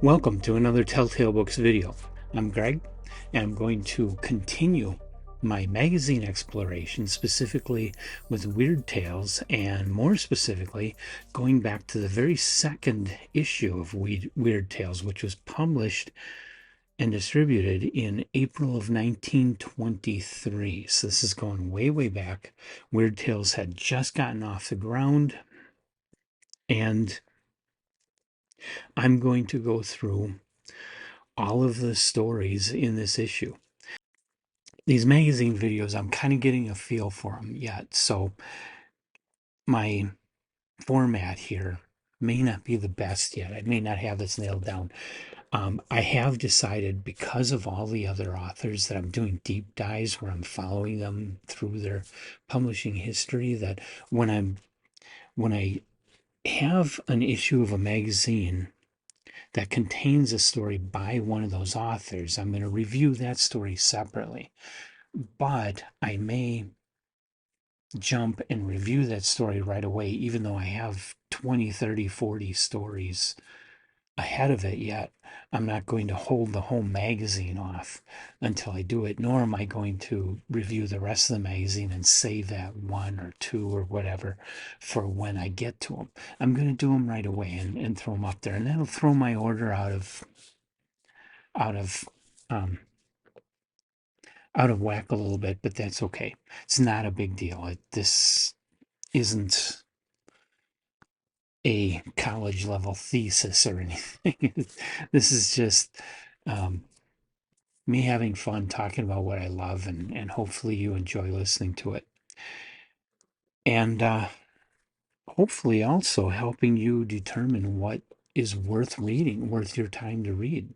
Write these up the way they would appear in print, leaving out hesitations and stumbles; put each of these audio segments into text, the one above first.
Welcome to another Telltale Books video. I'm Greg, and I'm going to continue my magazine exploration, specifically with Weird Tales, and more specifically, going back to the very second issue of Weird Tales, which was published and distributed in April of 1923. So this is going way, way back. Weird Tales had just gotten off the ground, and I'm going to go through all of the stories in this issue. These magazine videos, I'm kind of getting a feel for them yet, so my format here may not be the best yet. I may not have this nailed down. I have decided, because of all the other authors, that I'm doing deep dives where I'm following them through their publishing history, that when I have an issue of a magazine that contains a story by one of those authors, I'm going to review that story separately. But I may jump and review that story right away, even though I have 20, 30, 40 stories ahead of it yet. I'm not going to hold the whole magazine off until I do it, nor am I going to review the rest of the magazine and save that one or two or whatever for when I get to them. I'm going to do them right away and throw them up there, and that'll throw my order out of um, out of whack a little bit, but that's okay. It's not a big deal. This isn't a college level thesis or anything. This is just me having fun talking about what I love, and hopefully you enjoy listening to it. And hopefully also helping you determine what is worth reading, worth your time to read.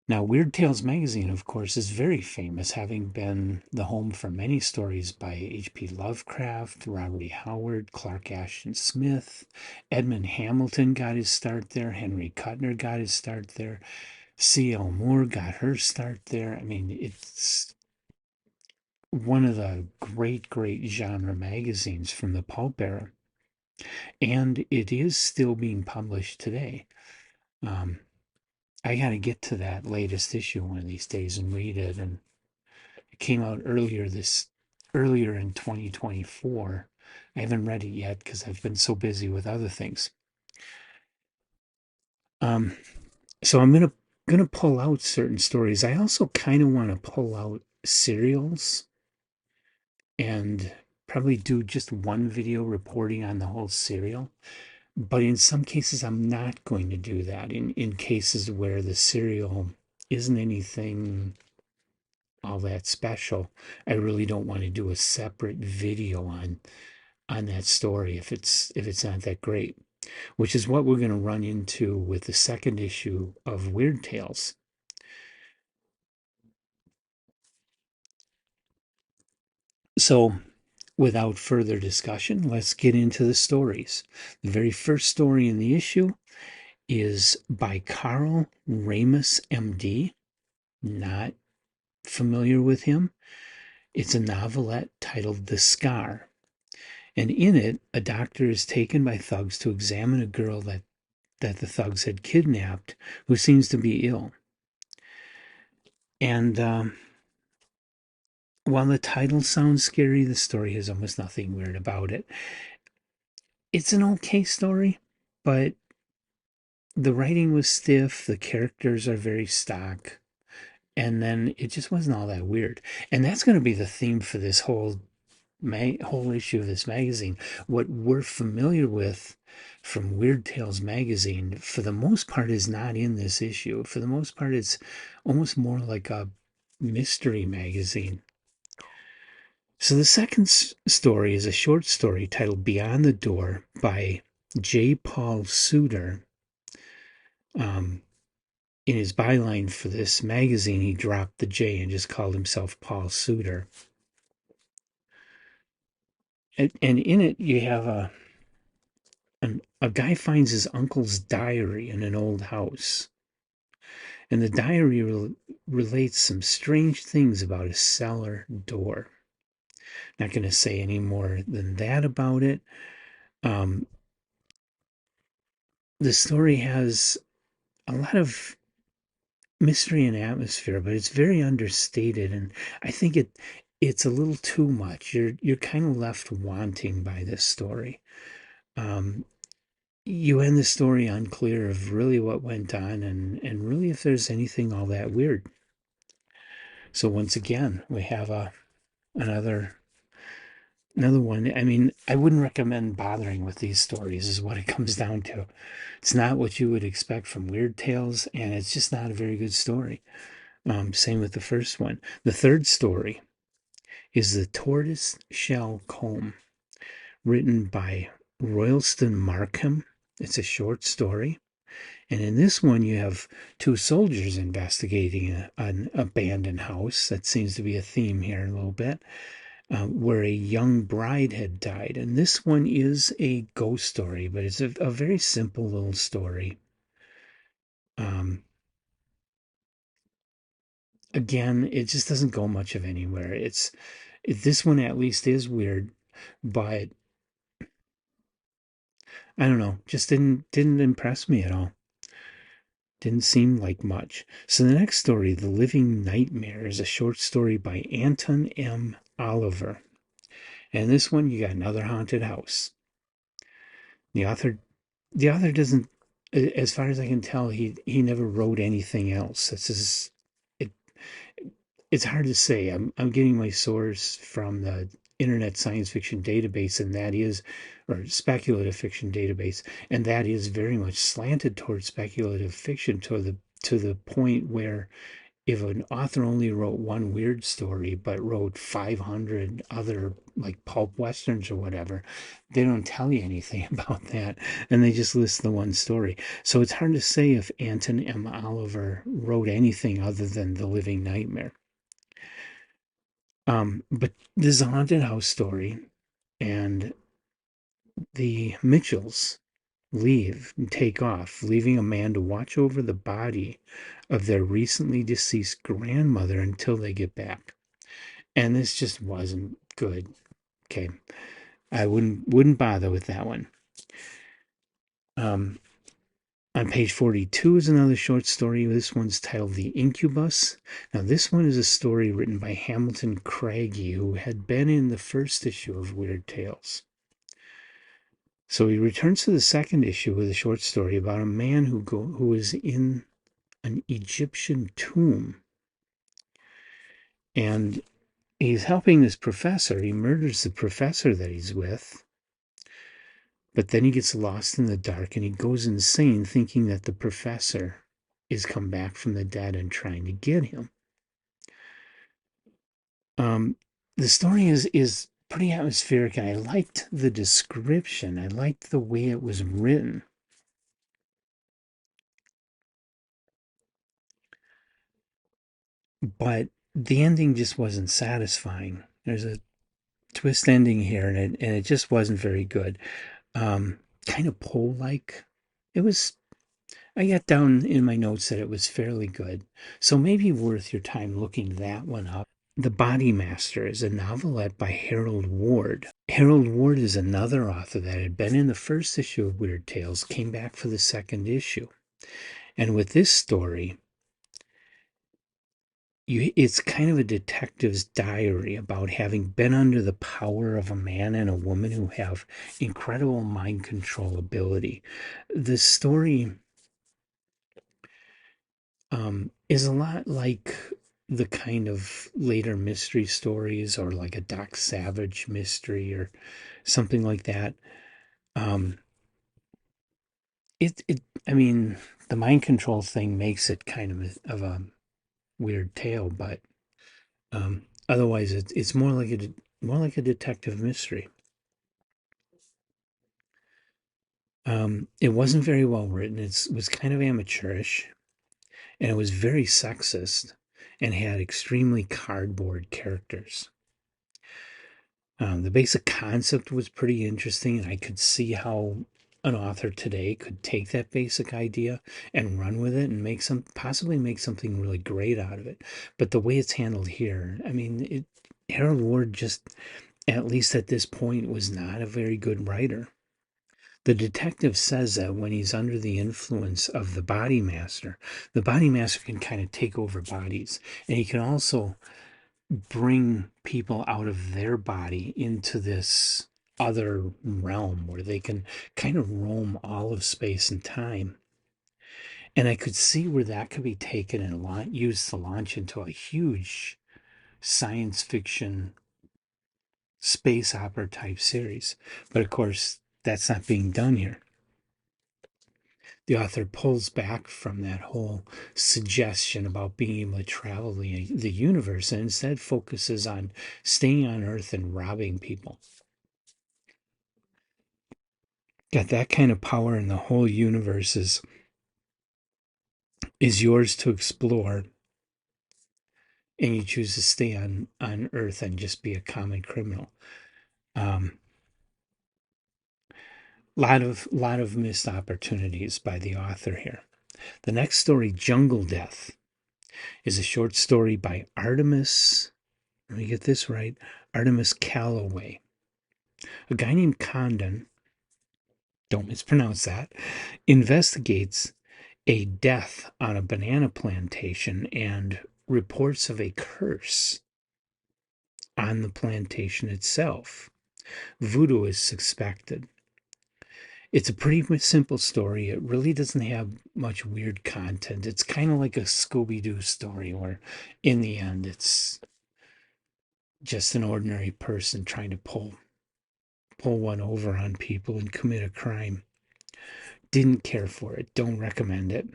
Now, Weird Tales magazine, of course, is very famous, having been the home for many stories by H.P. Lovecraft, Robert E. Howard, Clark Ashton Smith. Edmund Hamilton got his start there. Henry Kuttner got his start there. C.L. Moore got her start there. I mean, it's one of the great, great genre magazines from the pulp era. And it is still being published today. I got to get to that latest issue one of these days and read it. And it came out earlier in 2024. I haven't read it yet because I've been so busy with other things. So I'm gonna pull out certain stories. I also kind of want to pull out serials and probably do just one video reporting on the whole serial. But in some cases, I'm not going to do that. In cases where the serial isn't anything all that special, I really don't want to do a separate video on that story if it's not that great, which is what we're going to run into with the second issue of Weird Tales. So, without further discussion, let's get into the stories. The very first story in the issue is by Carl Ramus, MD. Not familiar with him. It's a novelette titled The Scar. And in it, a doctor is taken by thugs to examine a girl that the thugs had kidnapped, who seems to be ill. And while the title sounds scary, the story has almost nothing weird about it. It's an okay story, but the writing was stiff, the characters are very stock, and then it just wasn't all that weird. And that's going to be the theme for this whole issue of this magazine. What we're familiar with from Weird Tales magazine, for the most part, is not in this issue. For the most part, it's almost more like a mystery magazine. So the second story is a short story titled Beyond the Door by J. Paul Suter. In his byline for this magazine, he dropped the J and just called himself Paul Suter. And in it, you have a guy finds his uncle's diary in an old house. And the diary relates some strange things about a cellar door. Not going to say any more than that about it. the story has a lot of mystery and atmosphere, but it's very understated, and I think it's a little too much. You're kind of left wanting by this story. Um, you end the story unclear of really what went on, and really if there's anything all that weird. So once again, we have another another one. I mean, I wouldn't recommend bothering with these stories, is what it comes down to. It's not what you would expect from Weird Tales, and it's just not a very good story. Same with the first one. The third story is The Tortoise Shell Comb, written by Royalston Markham. It's a short story. And in this one, you have two soldiers investigating an abandoned house. That seems to be a theme here a little bit, where a young bride had died. And this one is a ghost story, but it's a very simple little story. Um, Again, it just doesn't go much of anywhere. This one at least is weird, but I don't know, just didn't impress me at all. Didn't seem like much. So the next story, The Living Nightmare, is a short story by Anton M. Oliver. And this one, you got another haunted house. The author, the author doesn't, as far as I can tell, he never wrote anything else. It, it's hard to say. I'm getting my source from the Internet Science Fiction Database, and that is, or speculative fiction database, and that is very much slanted towards speculative fiction to the point where if an author only wrote one weird story but wrote 500 other like pulp westerns or whatever, they don't tell you anything about that, and they just list the one story. So it's hard to say if Anton M. Oliver wrote anything other than The Living Nightmare. But this is a haunted house story, and the Mitchells leave and take off, leaving a man to watch over the body of their recently deceased grandmother until they get back. And this just wasn't good. Okay, I wouldn't bother with that one. Um, on page 42 is another short story. This one's titled The Incubus. Now, this one is a story written by Hamilton Craigie, who had been in the first issue of Weird Tales. So he returns to the second issue with a short story about a man who is in an Egyptian tomb, and he's helping this professor. He murders the professor that he's with, but then he gets lost in the dark and he goes insane, thinking that the professor is come back from the dead and trying to get him. Um, the story is pretty atmospheric, and I liked the description. I liked the way it was written. But the ending just wasn't satisfying. There's a twist ending here, and it just wasn't very good. Kind of Poe-like. It was. I got down in my notes that it was fairly good, so maybe worth your time looking that one up. The Body Master is a novelette by Harold Ward. Harold Ward is another author that had been in the first issue of Weird Tales, came back for the second issue, and with this story, it's kind of a detective's diary about having been under the power of a man and a woman who have incredible mind control ability. The story is a lot like the kind of later mystery stories, or like a Doc Savage mystery or something like that. Um, I mean, the mind control thing makes it kind of a weird tale, but otherwise, it's more like a detective mystery. It wasn't very well written. It was kind of amateurish, and it was very sexist, and had extremely cardboard characters. The basic concept was pretty interesting, and I could see how an author today could take that basic idea and run with it and possibly make something really great out of it. But the way it's handled here, I mean, Harold Ward just, at least at this point, was not a very good writer. The detective says that when he's under the influence of the body master can kind of take over bodies, and he can also bring people out of their body into this other realm where they can kind of roam all of space and time. And I could see where that could be taken and used to launch into a huge science fiction space opera type series. But of course, that's not being done here. The author pulls back from that whole suggestion about being able to travel the universe and instead focuses on staying on Earth and robbing people. Got that kind of power, and the whole universe is yours to explore, and you choose to stay on Earth and just be a common criminal. Lot of missed opportunities by the author here. The next story, Jungle Death, is a short story by Artemis. Let me get this right. Artemis Calloway. A guy named Condon, don't mispronounce that, investigates a death on a banana plantation and reports of a curse on the plantation itself. Voodoo is suspected. It's a pretty simple story. It really doesn't have much weird content. It's kind of like a Scooby-Doo story where in the end it's just an ordinary person trying to pull one over on people and commit a crime. Didn't care for it. Don't recommend it.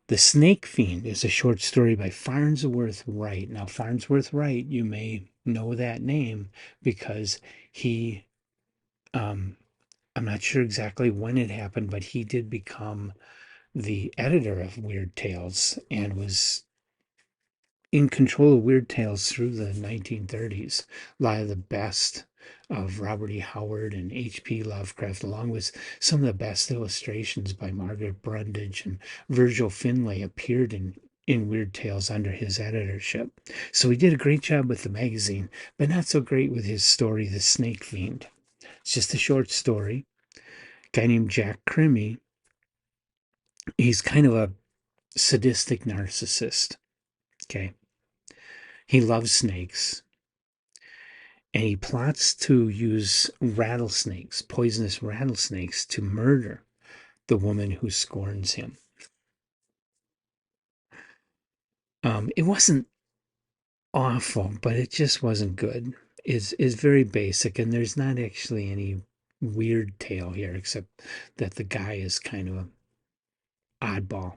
The Snake Fiend is a short story by Farnsworth Wright. Now, Farnsworth Wright, you may know that name because he, I'm not sure exactly when it happened, but he did become the editor of Weird Tales and was in control of Weird Tales through the 1930s. A lot of the best of Robert E. Howard and H.P. Lovecraft, along with some of the best illustrations by Margaret Brundage and Virgil Finlay, appeared in Weird Tales under his editorship. So he did a great job with the magazine, but not so great with his story, The Snake Fiend. It's just a short story. A guy named Jack Crimmy, he's kind of a sadistic narcissist. Okay. He loves snakes. And he plots to use rattlesnakes, poisonous rattlesnakes, to murder the woman who scorns him. It wasn't awful, but it just wasn't good. Is very basic, and there's not actually any weird tale here, except that the guy is kind of an oddball.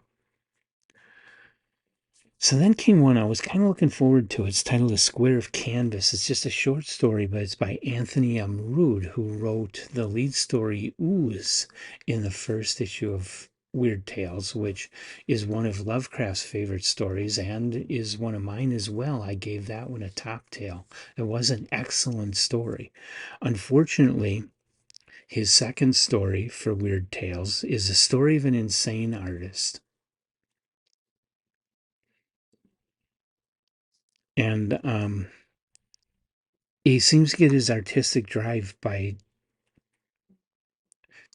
So then came one I was kind of looking forward to. It's titled A Square of Canvas. It's just a short story, but it's by Anthony Amrud, who wrote the lead story Ooze in the first issue of Weird Tales, which is one of Lovecraft's favorite stories and is one of mine as well. I gave that one a top tail. It was an excellent story. Unfortunately, his second story for Weird Tales is a story of an insane artist. And he seems to get his artistic drive by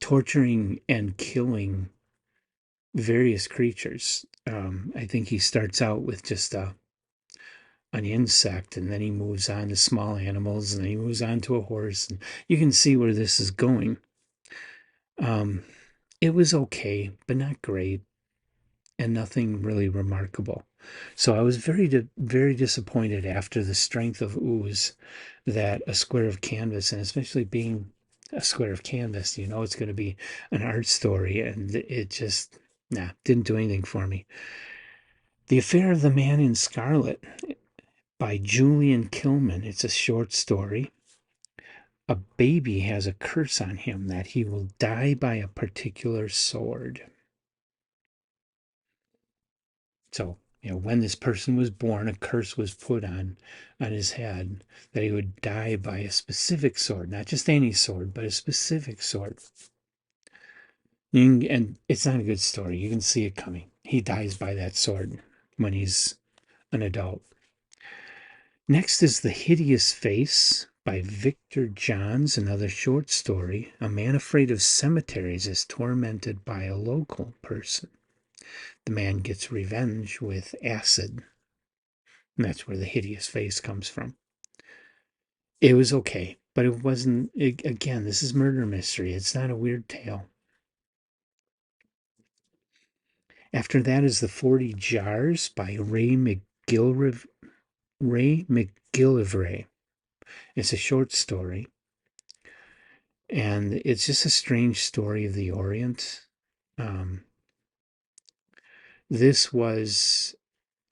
torturing and killing various creatures. I think he starts out with just an insect, and then he moves on to small animals, and then he moves on to a horse. And you can see where this is going. It was okay, but not great, and nothing really remarkable. So I was very disappointed after the strength of Ooze that A Square of Canvas, and especially being a square of canvas, you know it's going to be an art story, and it just didn't do anything for me. The Affair of the Man in Scarlet by Julian Kilman. It's a short story. A baby has a curse on him that he will die by a particular sword. So, when this person was born, a curse was put on his head that he would die by a specific sword, not just any sword, but a specific sword. And it's not a good story. You can see it coming. He dies by that sword when he's an adult. Next is The Hideous Face by Victor Johns, another short story. A man afraid of cemeteries is tormented by a local person. The man gets revenge with acid. And that's where the hideous face comes from. It was okay, but it wasn't, again, this is murder mystery. It's not a weird tale. After that is The 40 Jars by Ray McGillivray. It's a short story, and it's just a strange story of the Orient. Um, this was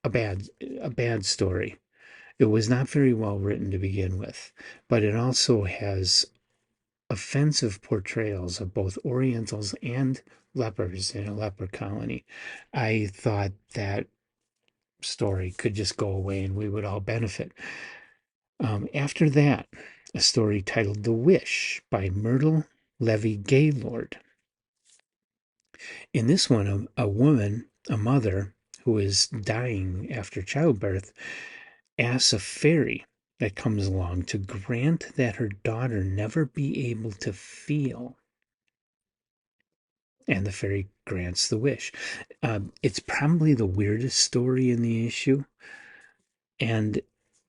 a bad story. It was not very well written to begin with, but it also has offensive portrayals of both Orientals and lepers in a leper colony. I thought that story could just go away and we would all benefit. After that, a story titled The Wish by Myrtle Levy Gaylord. In this one, a woman, a mother who is dying after childbirth, asks a fairy that comes along to grant that her daughter never be able to feel. And the fairy grants the wish. It's probably the weirdest story in the issue and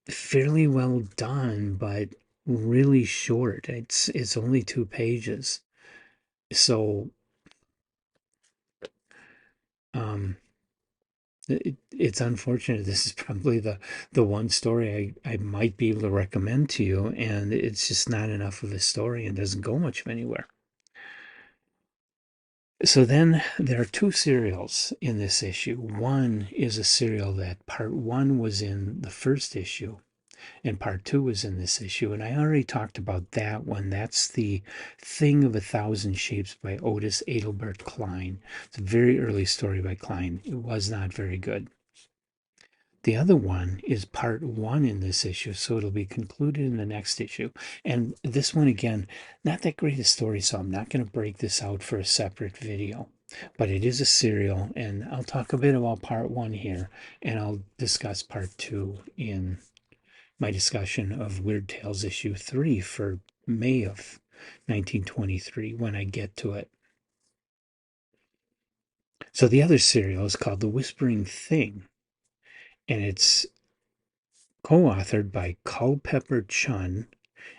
fairly well done, but really short. It's only 2 pages. So um, it's unfortunate. This is probably the one story I might be able to recommend to you, and it's just not enough of a story and doesn't go much of anywhere. So then there are 2 serials in this issue. One is a serial that part 1 was in the first issue, and part 2 was in this issue. And I already talked about that one. That's The Thing of a Thousand Shapes by Otis Adelbert Klein. It's a very early story by Klein. It was not very good. The other one is part 1 in this issue, so it'll be concluded in the next issue. And this one, again, not that great a story, so I'm not going to break this out for a separate video. But it is a serial, and I'll talk a bit about part 1 here, and I'll discuss part 2 in my discussion of Weird Tales issue 3 for May of 1923 when I get to it. So the other serial is called The Whispering Thing, and it's co-authored by Culpeper Chun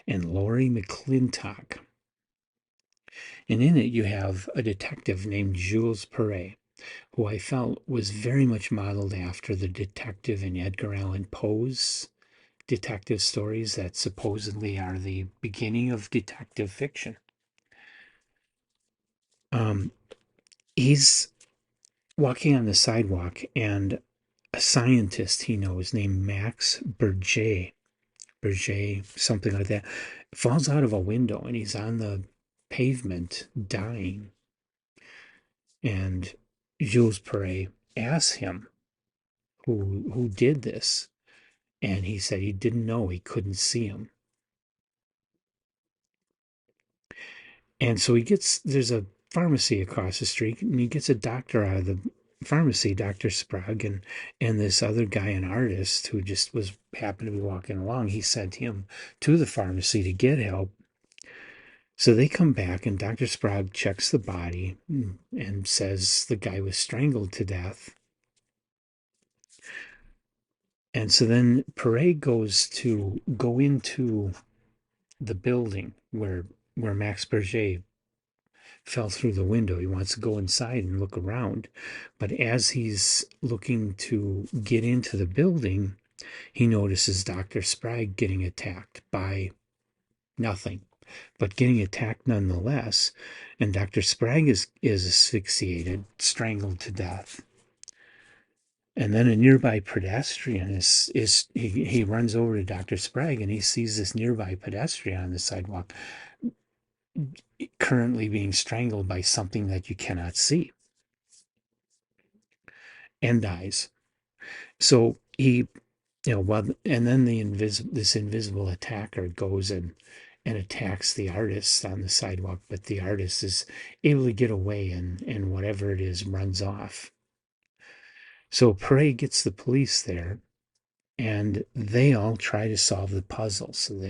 and Laurie McClintock. And in it you have a detective named Jules Perret, who I felt was very much modeled after the detective in Edgar Allan Poe's detective stories that supposedly are the beginning of detective fiction. He's walking on the sidewalk, and a scientist he knows named Max Berger, something like that, falls out of a window and he's on the pavement dying. And Jules Perret asks him who did this, and he said he didn't know, he couldn't see him. And so there's a pharmacy across the street, and he gets a doctor out of the pharmacy, Dr. Sprague, and this other guy, an artist who just happened to be walking along. He sent him to the pharmacy to get help. So they come back, and Dr. Sprague checks the body and says the guy was strangled to death. And so then Perret goes to go into the building where Max Berger fell through the window. He wants to go inside and look around. But as he's looking to get into the building, he notices Dr. Sprague getting attacked by nothing, but getting attacked nonetheless. And Dr. Sprague is asphyxiated, strangled to death. And then a nearby pedestrian he runs over to Dr. Sprague, and he sees this nearby pedestrian on the sidewalk currently being strangled by something that you cannot see, and dies. So he, and then this invisible attacker goes and attacks the artist on the sidewalk, but the artist is able to get away, and whatever it is runs off. So Perret gets the police there, and they all try to solve the puzzle. So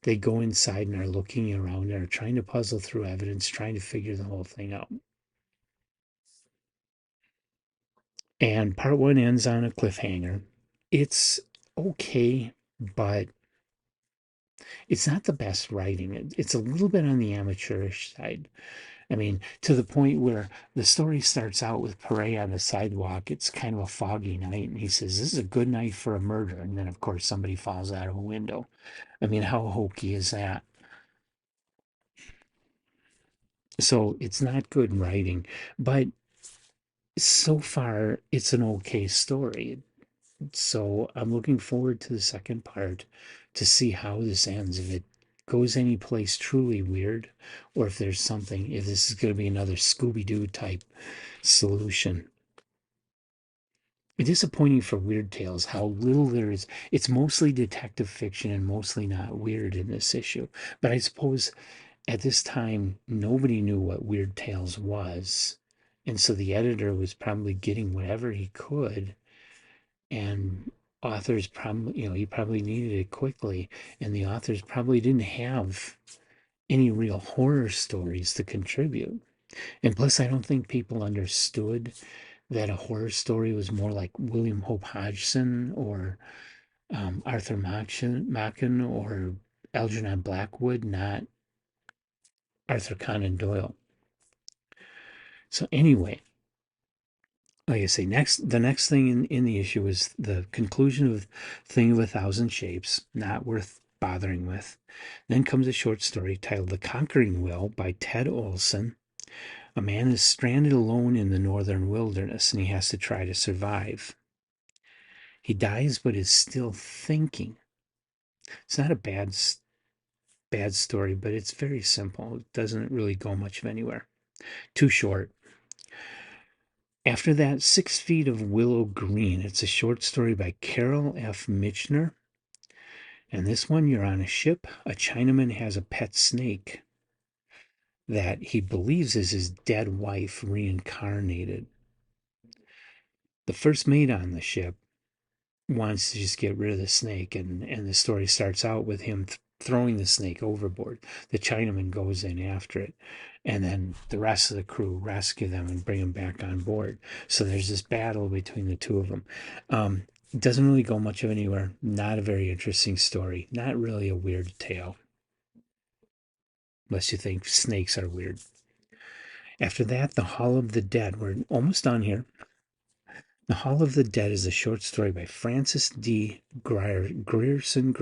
they go inside and are looking around and are trying to puzzle through evidence, trying to figure the whole thing out. And part one ends on a cliffhanger. It's okay, but it's not the best writing. It's a little bit on the amateurish side. I mean, to the point where the story starts out with Pare on the sidewalk. It's kind of a foggy night, and he says, "This is a good night for a murder." And then, of course, somebody falls out of a window. I mean, how hokey is that? So it's not good writing, but so far it's an okay story. So I'm looking forward to the second part to see how this ends. If it goes any place truly weird, or if there's something, if this is going to be another Scooby Doo type solution. Disappointing for Weird Tales how little there is. It's mostly detective fiction and mostly not weird in this issue. But I suppose at this time, nobody knew what Weird Tales was. And so the editor was probably getting whatever he could. And authors probably, he probably needed it quickly. And the authors probably didn't have any real horror stories to contribute. And plus, I don't think people understood that a horror story was more like William Hope Hodgson or Arthur Machen or Algernon Blackwood, not Arthur Conan Doyle. So anyway, like I say, the next thing in the issue is the conclusion of Thing of a Thousand Shapes, not worth bothering with. Then comes a short story titled The Conquering Will by Ted Olson. A man is stranded alone in the northern wilderness and he has to try to survive. He dies but is still thinking. It's not a bad story, but it's very simple. It doesn't really go much of anywhere. Too short. After that, 6 Feet of Willow Green. It's a short story by Carol F. Michener. And this one, you're on a ship. A Chinaman has a pet snake that he believes is his dead wife reincarnated. The first mate on the ship wants to just get rid of the snake, and the story starts out with him throwing the snake overboard. The Chinaman goes in after it, and then the rest of the crew rescue them and bring them back on board. So there's this battle between the two of them. It doesn't really go much of anywhere. Not a very interesting story. Not really a weird tale, unless you think snakes are weird. After that, The Hall of the Dead. We're almost done here. The Hall of the Dead is a short story by Francis D. Grierson.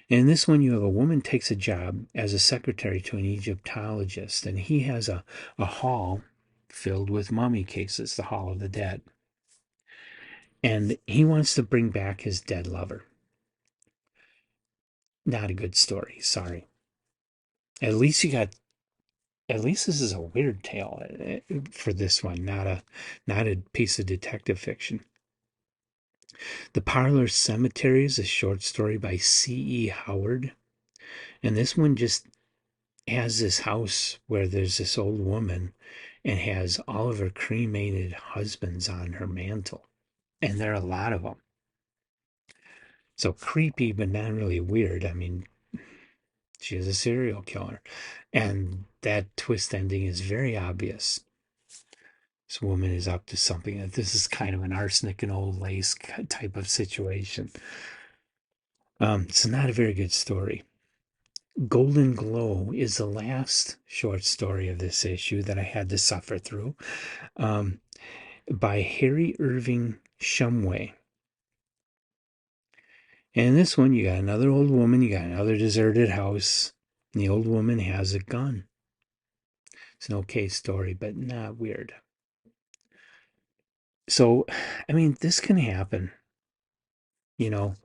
And in this one, you have a woman takes a job as a secretary to an Egyptologist, and he has a hall filled with mummy cases, the Hall of the Dead. And he wants to bring back his dead lover. Not a good story, sorry. At least this is a weird tale for this one, not a piece of detective fiction. The Parlor Cemetery is a short story by C.E. Howard. And this one just has this house where there's this old woman and has all of her cremated husbands on her mantle. And there are a lot of them. So creepy, but not really weird. I mean, she is a serial killer. And that twist ending is very obvious. This woman is up to something. This is kind of an arsenic and old lace type of situation. It's not a very good story. Golden Glow is the last short story of this issue that I had to suffer through, um, by Harry Irving Shumway. And in this one, you got another old woman, you got another deserted house, and the old woman has a gun. It's an okay story, but not weird. So, I mean, this can happen. You know,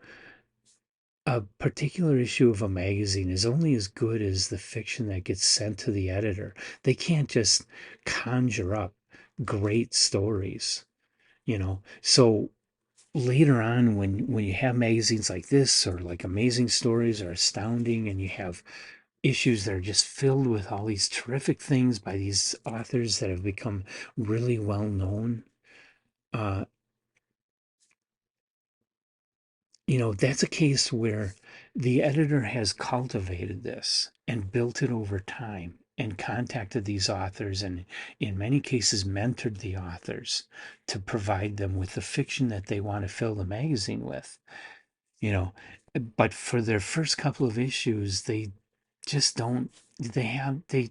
a particular issue of a magazine is only as good as the fiction that gets sent to the editor. They can't just conjure up great stories, So later on, when you have magazines like this, or like Amazing Stories or Astounding, and you have issues that are just filled with all these terrific things by these authors that have become really well known, uh, That's a case where the editor has cultivated this and built it over time and contacted these authors and in many cases mentored the authors to provide them with the fiction that they want to fill the magazine with, you know. But for their first couple of issues, they just don't, they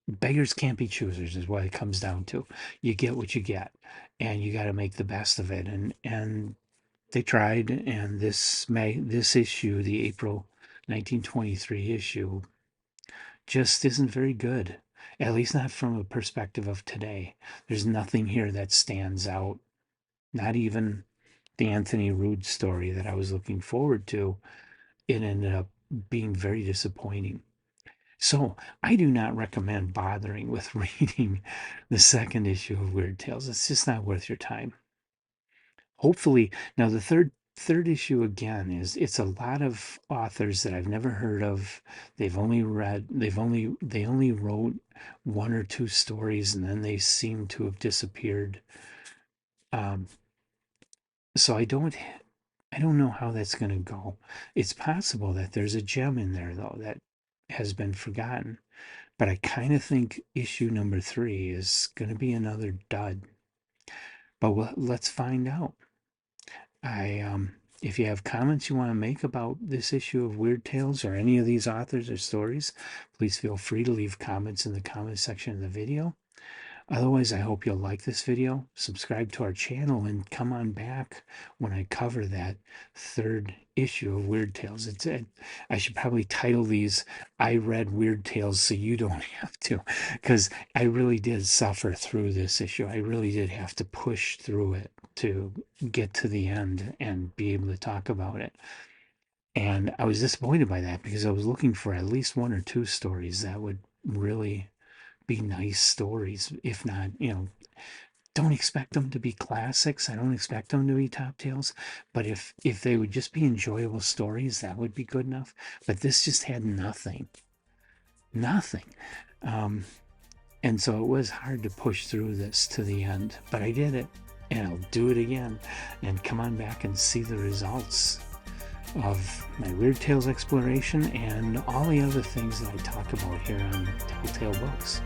beggars can't be choosers is what it comes down to. You get what you get and you got to make the best of it. And they tried, and this issue, the April 1923 issue, just isn't very good. At least not from a perspective of today. There's nothing here that stands out. Not even the Anthony Rood story that I was looking forward to. It ended up being very disappointing. So I do not recommend bothering with reading the second issue of Weird Tales. It's just not worth your time. Hopefully, now the third issue again is it's a lot of authors that I've never heard of. They only wrote one or two stories and then they seem to have disappeared. Um, so I don't know how that's going to go. It's possible that there's a gem in there though that has been forgotten. But I kind of think issue number 3 is going to be another dud. But let's find out. If you have comments you want to make about this issue of Weird Tales or any of these authors or stories, please feel free to leave comments in the comment section of the video. Otherwise, I hope you'll like this video, subscribe to our channel, and come on back when I cover that third issue of Weird Tales. I should probably title these, I read Weird Tales so you don't have to, because I really did suffer through this issue. I really did have to push through it to get to the end and be able to talk about it. And I was disappointed by that because I was looking for at least one or two stories that would really be nice stories. If not, don't expect them to be classics. I don't expect them to be top tales, but if they would just be enjoyable stories, that would be good enough. But this just had nothing. And so it was hard to push through this to the end, but I did it, and I'll do it again. And come on back and see the results of my Weird Tales exploration and all the other things that I talk about here on Telltale Books.